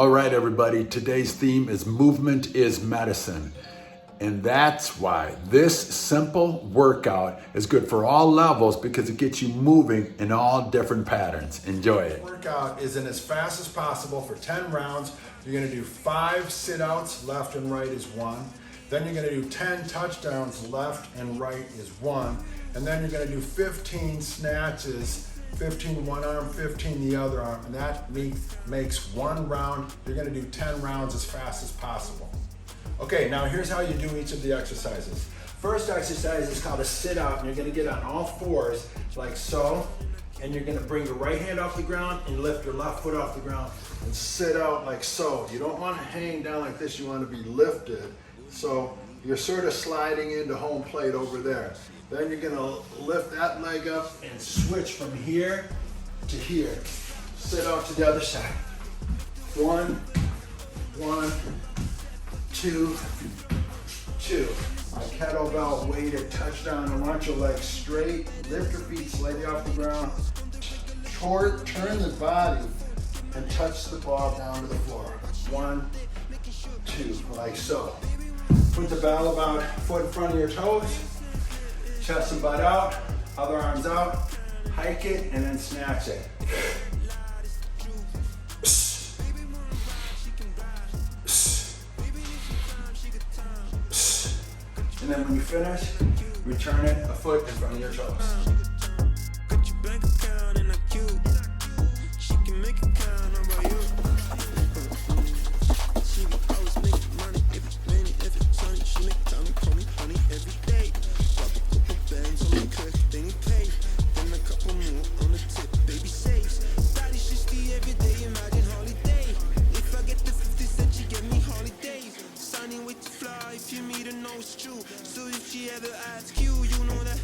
All right, everybody, today's theme is movement is medicine. And that's why this simple workout is good for all levels because it gets you moving in all different patterns. Enjoy it. Workout is in as fast as possible for 10 rounds. You're gonna do 5 sit-outs, left and right is 1. Then you're gonna do 10 touchdowns, left and right is 1. And then you're gonna do 15 snatches, 15 one arm, 15 the other arm, and that makes 1 round. You're gonna do 10 rounds as fast as possible. Okay, now here's how you do each of the exercises. First exercise is called a sit-out, and you're gonna get on all fours, like so, and you're gonna bring your right hand off the ground and lift your left foot off the ground and sit out like so. You don't wanna hang down like this, you wanna be lifted. So you're sort of sliding into home plate over there. Then you're gonna lift that leg up and switch from here to here. Sit out to the other side. 1, 1, 2, 2. A kettlebell weighted touchdown. I want your legs straight. Lift your feet slightly off the ground. Turn the body and touch the ball down to the floor. 1, 2, like so. Put the bell about foot in front of your toes. Chest and butt out, other arms out, hike it, and then snatch it. And then when you finish, return it a foot in front of your toes. If you meet her, know it's true. So if she ever asks you, you know that